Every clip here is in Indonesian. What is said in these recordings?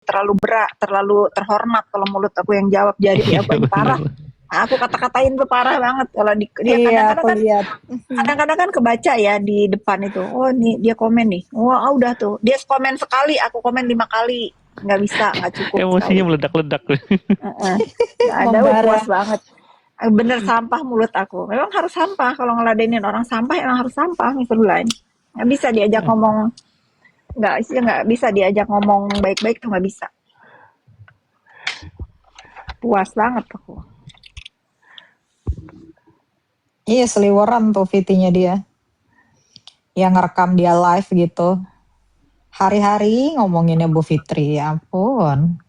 terlalu berat, terlalu terhormat kalau mulut aku yang jawab, jadi aku Iya yang parah. bener. Aku kata-katain tuh parah banget kalau dia Iya, kadang-kadang aku kan lihat. kebaca ya di depan itu. Oh nih dia komen nih. Wah udah tuh. Dia komen sekali, aku komen 5 kali. Nggak bisa, nggak cukup Emosinya sekali. meledak-ledak. Heeh. Nggak ada, puas Membara. banget. Bener sampah mulut aku. Memang harus sampah. Kalau ngeladenin orang sampah, emang harus sampah, Mr. Blind. Nggak bisa diajak ngomong, nggak bisa diajak ngomong baik-baik tuh nggak bisa. Puas banget aku. Iya, seliweran tuh VT-nya dia. Yang ngerekam dia live gitu. Hari-hari ngomonginnya Bu Fitri, ya ampun.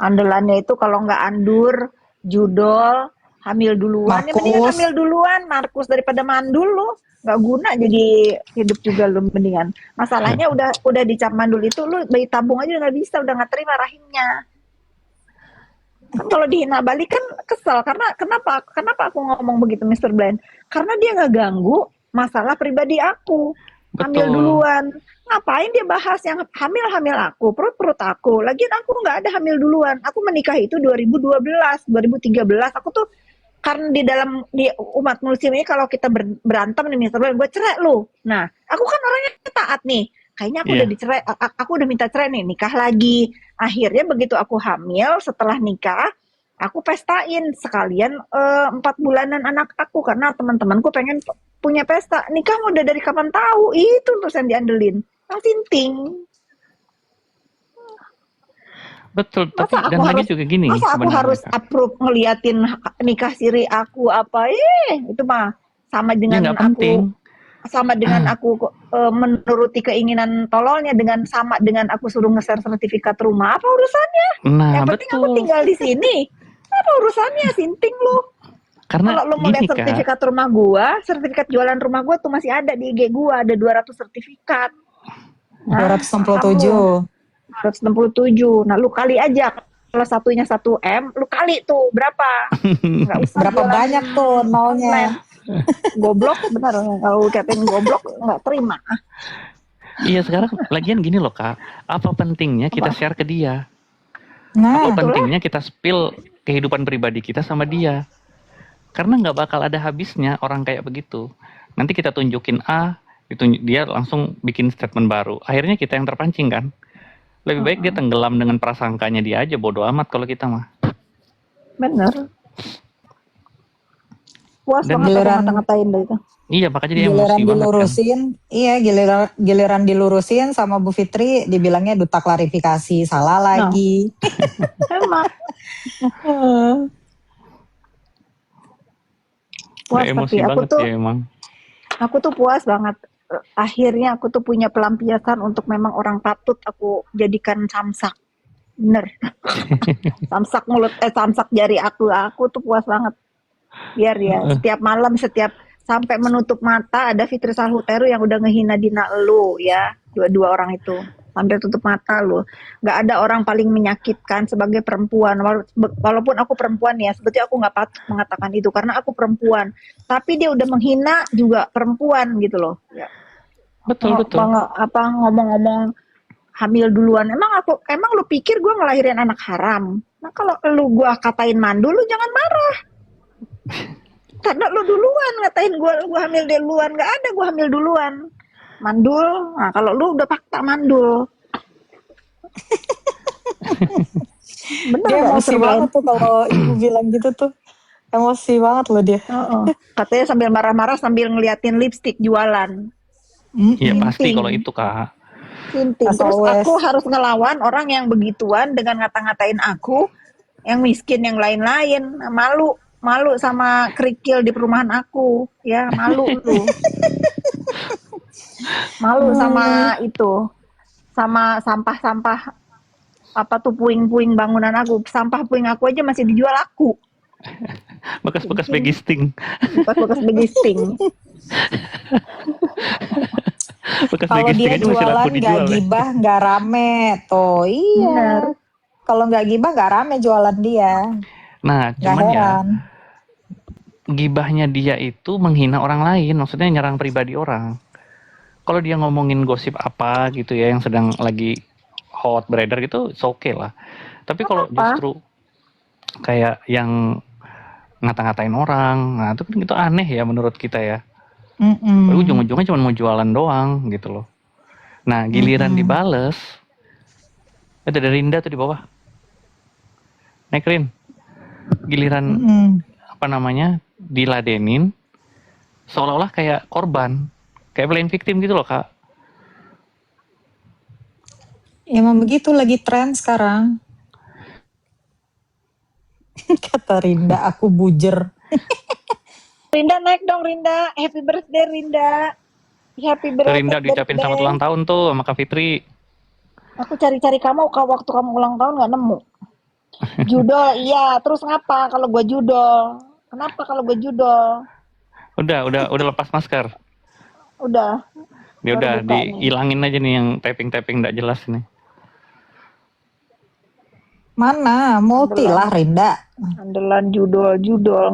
Andalannya itu kalau nggak Andur, Judol, hamil duluan. Ya mendingan Markus, hamil duluan, Markus, daripada mandul lu. Nggak guna jadi hidup juga lu mendingan. Masalahnya udah dicap mandul itu lu bayi tabung aja nggak bisa, udah nggak terima rahimnya. Kan kalau dihina balik kan kesel karena kenapa aku ngomong begitu Mr. Blind? Karena dia nggak ganggu masalah pribadi aku. Hamil Betul. duluan. Ngapain dia bahas yang hamil aku, perut aku. Lagian aku nggak ada hamil duluan. Aku menikah itu 2012, 2013. Aku tuh karena di umat muslim ini kalau kita berantem nih misalnya gue cerai lu. Nah, aku kan orangnya taat nih. Kayaknya aku udah Iya. dicerai, aku udah minta cerai nih, nikah lagi. Akhirnya begitu aku hamil, setelah nikah, aku pestain sekalian 4 bulanan anak aku karena teman-temanku pengen punya pesta. Nikah udah dari kapan tahu? Itu terus yang diandelin. Yang sinting. Betul, tapi Masa dan aku lagi harus juga gini masa aku sebenarnya harus Kak. approve ngeliatin nikah siri aku apa? Itu mah sama Ya dengan nggak penting. aku menuruti keinginan tololnya sama dengan aku suruh nge-share sertifikat rumah. Apa urusannya? Nah Yang penting aku betul. tinggal di sini. Apa urusannya sinting lu? Karena Kalau lu mau gini lihat Kak, sertifikat rumah gua, sertifikat jualan rumah gua tuh masih ada di IG gua, ada 200 sertifikat. Nah, paham lu. 267. 167. Nah, lu kali aja. Kalau satunya 1 M, lu kali tuh berapa? Nggak usah Berapa jualan banyak tuh nolnya? online. Goblok, benar. Kalau katain goblok, nggak terima. iya sekarang lagian gini loh Kak, apa pentingnya kita Apa? share ke dia? Nah, Apa Itulah. pentingnya kita spill kehidupan pribadi kita sama dia? Karena nggak bakal ada habisnya orang kayak begitu. Nanti kita tunjukin A, dia langsung bikin statement baru. Akhirnya kita yang terpancing kan? Lebih baik dia tenggelam dengan prasangkanya dia aja, bodo amat kalau kita mah. Bener. Puas Dan banget aku giliran ngata-ngatain dari itu. iya, makanya dia giliran emosi banget kan. dilurusin, iya giliran dilurusin sama Bu Fitri dibilangnya duta klarifikasi, salah lagi. Emang. Puas Udah emosi tapi banget ya emang. aku tuh puas banget. Akhirnya aku tuh punya pelampiasan untuk memang orang patut aku jadikan samsak. Bener. Samsak mulut, samsak jari aku tuh puas banget. Biar ya, setiap malam, sampai menutup mata ada Fitri Salhuteru yang udah ngehina Dina lu ya. Dua orang itu. Sampai tutup mata lu. Gak ada orang paling menyakitkan sebagai perempuan. Walaupun aku perempuan ya, sebetulnya aku gak patut mengatakan itu karena aku perempuan. Tapi dia udah menghina juga perempuan gitu loh. Ya. Betul. Ngomong-ngomong hamil duluan. Emang lu pikir gue ngelahirin anak haram? Nah kalau lu gue katain mandul, lu jangan marah. Karena lu duluan ngatain gue hamil duluan. Gak ada gue hamil duluan. Mandul. Nah kalau lu udah fakta mandul. Bener Dia gak, emosi Mr. Blind? banget tuh kalau ibu bilang gitu tuh. Emosi banget loh dia. Katanya sambil marah-marah sambil ngeliatin lipstik jualan. Iya pasti Sinting. kalau itu Kak. Sinting. As Terus always. aku harus ngelawan orang yang begituan dengan ngata-ngatain aku, yang miskin, yang lain-lain. Malu sama kerikil di perumahan aku. Ya, malu lu. Malu sama itu. Sama sampah-sampah apa tuh puing-puing bangunan aku. Sampah puing aku aja masih dijual aku. Bekas-bekas begisting. Bekas-bekas begisting. Kalau dia jualan nggak gibah nggak rame tuh, iya. Bener. Kalau nggak gibah nggak rame jualan dia. Nah, Nggak cuman ya heran. gibahnya dia itu menghina orang lain, maksudnya nyerang pribadi orang. Kalau dia ngomongin gosip apa gitu ya yang sedang lagi hot beredar gitu, it's okay lah. Tapi kalau Apa? justru kayak yang ngata-ngatain orang, nah itu kan itu aneh ya menurut kita ya. Ujung-ujungnya cuma mau jualan doang gitu loh. Nah giliran dibales, ada Rinda tuh di bawah. Naik Rin, giliran apa namanya diladenin, seolah-olah kayak korban, kayak playing victim gitu loh kak. Emang begitu lagi tren sekarang. Kata Rinda, aku bujer. Rinda naik dong Rinda. Happy birthday Rinda. Happy Tuh birthday. Rinda diucapin selamat ulang tahun tuh sama Kak Fitri. Aku cari-cari kamu waktu kamu ulang tahun nggak nemu. Judol iya. Terus ngapa kalau gue judol? Kenapa kalau gue judol? Udah lepas masker. Udah. Dia Baru udah buka nih. dihilangin aja nih yang tapping nggak jelas nih. Mana? Multi lah Rinda. Andalan judol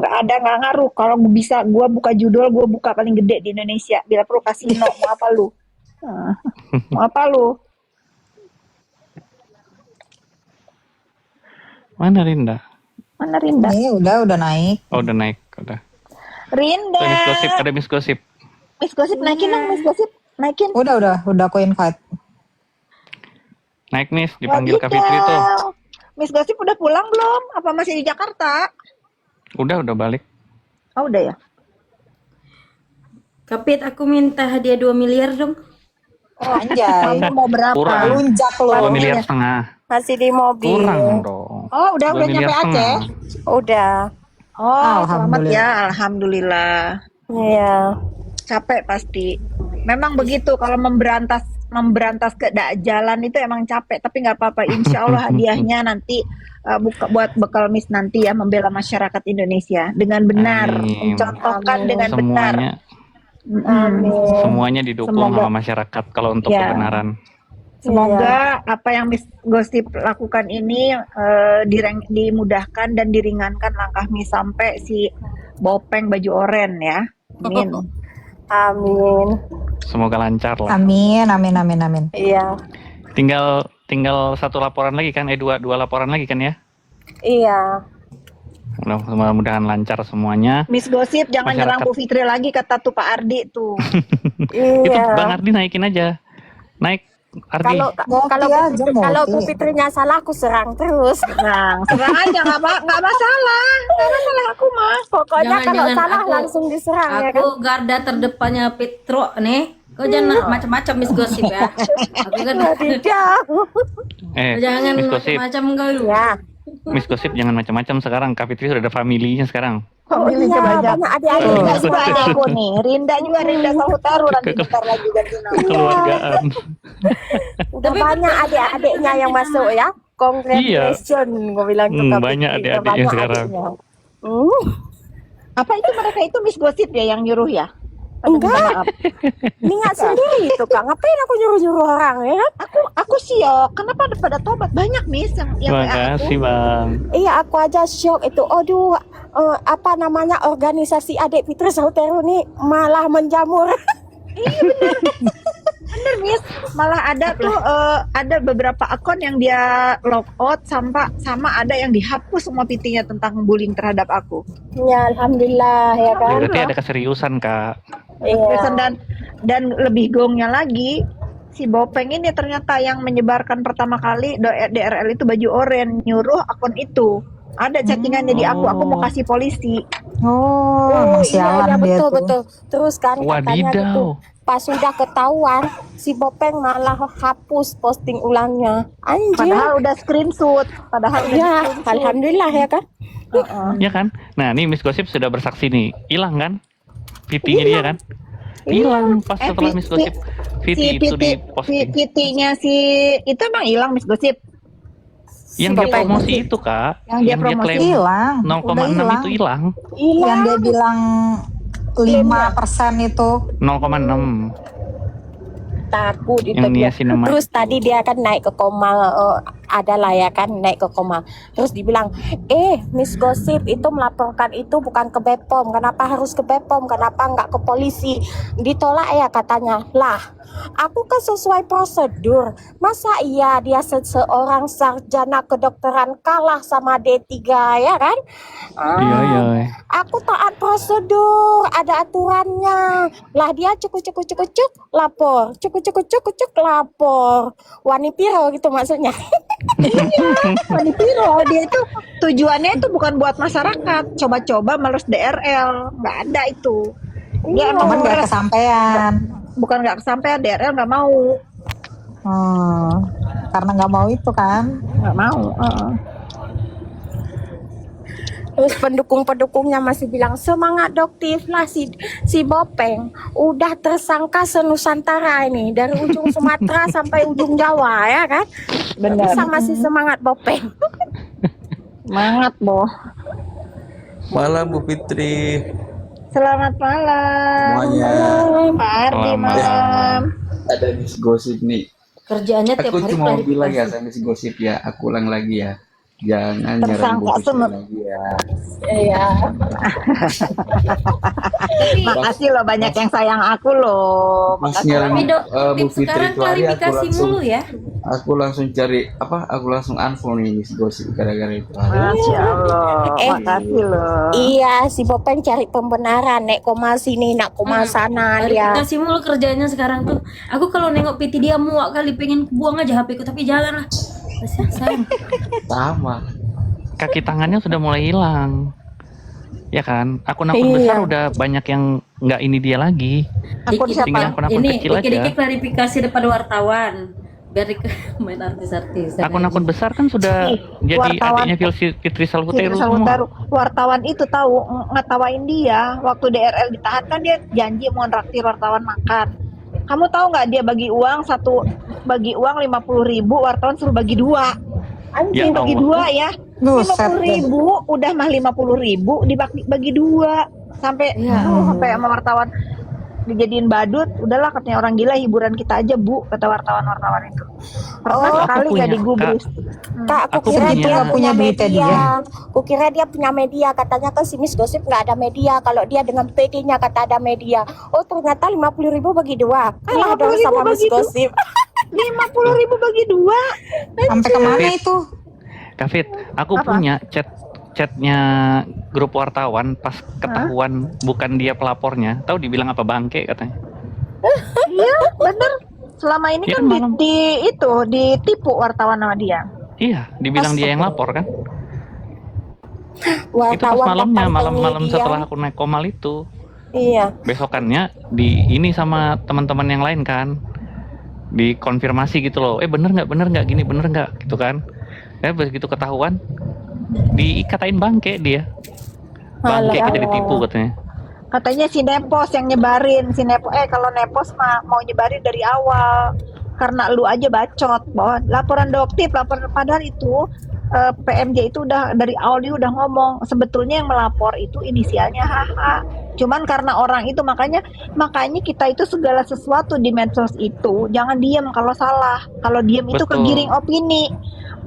nggak ada, nggak ngaruh. Kalau gue bisa gue buka judol, gue buka paling gede di Indonesia. Bila perlu kasino, mau apa lu? Nah, mau apa lu? Mana Rinda? Mana Rinda? Ini udah naik. Oh udah naik, udah. Rinda. Ada Miss Gosip. Miss Gosip naikin dong, Miss Gosip naikin. Udah aku invite. Naik Miss, dipanggil Kak Fitri tuh. Miss Gosip udah pulang belum? Apa masih di Jakarta? Udah balik. Oh udah ya. Kapit, aku minta hadiah 2 miliar dong. Anjay. Kamu mau berapa? Kurang. Lunjak 2 loh. miliar setengah. Masih di mobil. Kurang dong. Oh udah 2 miliar nyampe Aceh. setengah. Udah. Oh selamat Alhamdulillah. ya, alhamdulillah. Iya. Capek pasti. Memang begitu kalau memberantas kedajalan itu emang capek, tapi nggak apa-apa. Insya Allah hadiahnya nanti buka buat bekal Miss nanti ya, membela masyarakat Indonesia dengan benar, Amin. mencontohkan Amin. dengan benar. Semuanya didukung Semoga. sama masyarakat kalau untuk Ya. kebenaran. Semoga apa yang Miss Gosip lakukan ini dimudahkan dan diringankan langkah Miss sampai si Bopeng baju oren ya. Amin. Amin. Semoga lancar lah. Amin. Iya. Tinggal satu laporan lagi kan? Dua laporan lagi kan ya? Iya. Mudah-mudahan lancar semuanya. Miss Gosip jangan Masyarakat. nyerang Bu Fitri lagi kata tuh Pak Ardi tuh. Itu Bang Iya. Ardi naikin aja. Naik Ardi. Kalau Bu Fitrinya salah aku serang terus. Serang aja nggak masalah, nggak masalah aku mah. Pokoknya kalau Jangan, salah aku- langsung diserang ya kan. Aku garda terdepannya Petro nih. Kau jangan macam-macam Miss Gosip ya. Aku kan Tidak. jangan Miss Gosip. macam-macam kau. Ya. Miss Gosip jangan macam-macam sekarang. Kak Fitri sudah ada familinya sekarang. Pemilihnya iya, banyak. banyak adik-adik. Rinda juga ada aku nih. Rinda Sahutaru nanti bentar lagi ganti nama. Kekeluargaan. Udah banyak adik-adiknya yang masuk ya. Congratulations, gue bilang tuh Kak Banyak Fitri. adik-adiknya Banyak sekarang. adiknya. Apa itu mereka itu Miss Gosip ya yang nyuruh ya? Pada minta Enggak. maaf. Niat sendiri itu Kak. Ngapain aku nyuruh-nyuruh orang ya kan? Aku syok. Kenapa pada tobat banyak Miss yang WA aku? Makasih Bang. Iya, aku aja shock itu. Aduh, apa namanya organisasi adik Fitri Sahutaru nih malah menjamur. Bener Miss, malah ada tuh ada beberapa akun yang dia logout sama ada yang dihapus semua pitinya tentang bullying terhadap aku. Ya, alhamdulillah ya kan. Berarti ada keseriusan Kak. Iya. Dan lebih gongnya lagi si Bopeng ini ternyata yang menyebarkan pertama kali DRL itu baju oranye, nyuruh akun itu. Ada chattingannya di aku mau kasih polisi. Oh, emang sialan iya, dia betul tuh. betul. Terus kan katanya gitu. Wadidaw. Pas sudah ketahuan, si Bopeng malah hapus posting ulangnya. Anjir. Padahal udah screenshot. Ya, alhamdulillah ya kan. Ya kan? Nah, ini Miss Gosip sudah bersaksi nih. Hilang kan? Vitinya dia kan? Hilang pas setelah Miss Gosip. Viti itu di posting. Pitinya si itu emang hilang Miss Gosip. Yang dia promosi itu Kak. Yang dia promosi klaim Hilang. 0,6 Udah hilang. itu hilang. Yang dia bilang 5% itu. 0,6 Takut yang itu dia dia. sinema. Terus tadi dia kan naik ke Komal adalah ya kan naik ke koma. Terus dibilang, Miss Gosip itu melaporkan itu bukan ke BPOM. Kenapa harus ke BPOM? Kenapa nggak ke polisi? Ditolak ya katanya. Lah, aku kan sesuai prosedur. Masa iya dia seorang sarjana kedokteran kalah sama D3 ya kan? Iya, iya. Aku taat prosedur, ada aturannya. Lah dia cuk lapor, cuk lapor. Wani piro gitu maksudnya. Manipiro, dia itu tujuannya itu bukan buat masyarakat. Coba-coba males DRL, nggak ada itu. Dia emang Cuman nggak males, kesampaian. bukan nggak kesampaian, DRL nggak mau, Karena nggak mau itu kan. nggak mau. Terus pendukung-pendukungnya masih bilang semangat Doktif lah si Bopeng udah tersangka senusantara ini dari ujung Sumatera sampai ujung Jawa ya kan. Benar. Bisa masih semangat Bopeng. Semangat, Bo. Malam Bu Fitri. Selamat malam. Semuanya. Pak Ardi Selamat. malam. Ada Miss Gosip nih. Kerjaannya tiap Aku hari cuma mau bilang ya klarifikasi. sama Miss Gosip ya, aku ulang lagi ya. Jangan nyerang Bu Tersangka Fitri semut. lagi ya. Iya. Makasih loh, banyak yang sayang aku loh. Mas Makasih. nyerang Tapi Dok, Bu tips Fitri sekarang itu hari klarifikasi mulu ya. aku langsung cari apa? Aku langsung unfollow nih Miss Gosip gara-gara itu. Masya Allah, makasih loh. Iya, si Bopeng cari pembenaran, nek koma sini, nak koma sana dia. Klarifikasi mulu kerjanya sekarang tuh. Aku kalau nengok PT dia muak kali pengen buang aja HP ku tapi jalan lah. Sayang. Sama. Kaki tangannya sudah mulai hilang. Ya kan? Akun-akun Iya. besar udah banyak yang nggak ini dia lagi. Akun Dikit- Tinggal siapa? akun-akun Ini kecil dikit-dikit aja. klarifikasi depan wartawan. Biar main artis-artis. Akun-akun besar kan sudah Ih, jadi wartawan. adiknya Fitri Salhuteru Fitri semua. Salhuteru. Wartawan itu tahu ngetawain dia waktu DRL ditahan kan dia janji mau nraktir wartawan makan. Kamu tahu nggak dia bagi uang 50.000, wartawan suruh bagi 2. Ya Anjing bagi Allah. 2 ya. Buset 50.000 udah mah 50.000 dibagi 2 sampai Ya sampai sama wartawan dijadiin badut. Udahlah katanya orang gila, hiburan kita aja Bu, kata wartawan-wartawan itu. Pernah Oh, sekali aku nggak punya, digubris. Kak, aku Aku kira punya. dia Nggak punya duitnya dia. Aku kira dia punya media. Katanya kan si Miss Gosip nggak ada media. Kalau dia dengan PD-nya kata ada media. Oh ternyata 50.000 bagi 2. Kalah dong 50.000 sama Miss bagi dua. Gosip. 50.000 bagi 2. Sampai kemana itu? Kak Fit, aku Apa? punya chatnya grup wartawan pas ketahuan bukan dia pelapornya. Tahu dibilang apa, bangke katanya. Iya, bener. Selama ini Ya, kan malam. ditipu wartawan sama dia. Iya, dibilang dia yang lapor kan. Itu pas Wartawan malamnya, dan malam-malam media. setelah aku naik komal itu. Iya. Besokannya ini sama teman-teman yang lain kan. Dikonfirmasi gitu loh. Bener nggak gini, bener nggak gitu kan. Begitu ketahuan dikatain bangke dia. Bangke kita ditipu katanya. Katanya si Nepos yang nyebarin, kalau Nepos mah mau nyebarin dari awal. Karena lu aja bacot bahwa laporan Doktif, padahal itu PMJ itu udah dari awal dia udah ngomong sebetulnya yang melapor itu inisialnya HH. Cuman karena orang itu makanya kita itu segala sesuatu di medsos itu jangan diam kalau salah. Kalau diam itu Betul. kegiring opini.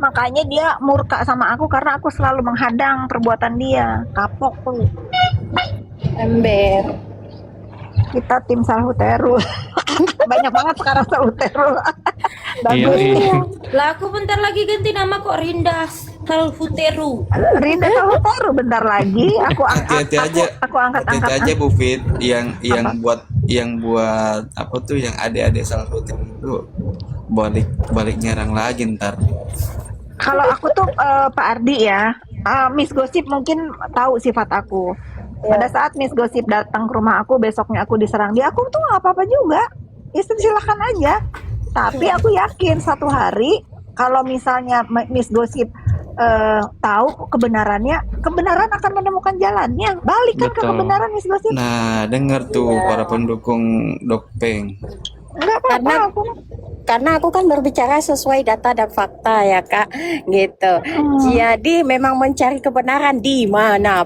Makanya dia murka sama aku karena aku selalu menghadang perbuatan dia. Kapok tuh. Ember. Kita tim Salhuteru. Banyak banget sekarang Salhuteru. Bagus. Iya. Lah aku bentar lagi ganti nama kok Rindas Salhuteru. Rinda Salhuteru bentar lagi. Hati-hati aja. Aku angkat-angkat. Hati-hati aja Bu Fit yang buat apa tuh yang adik-adik salah satu itu balik nyerang lagi ntar. Kalau aku tuh Pak Ardi ya, Miss Gosip mungkin tahu sifat aku. Pada saat Miss Gosip datang ke rumah aku, besoknya aku diserang dia, aku tuh nggak apa-apa juga. Ya silakan aja. Tapi aku yakin satu hari kalau misalnya Miss Gosip tahu kebenaran akan menemukan jalannya. Balikan ke Betul. kebenaran Miss Gosip. Nah, dengar tuh para pendukung Dokpeng. Enggak apa-apa. Karena aku kan berbicara sesuai data dan fakta ya Kak, gitu. Jadi memang mencari kebenaran di mana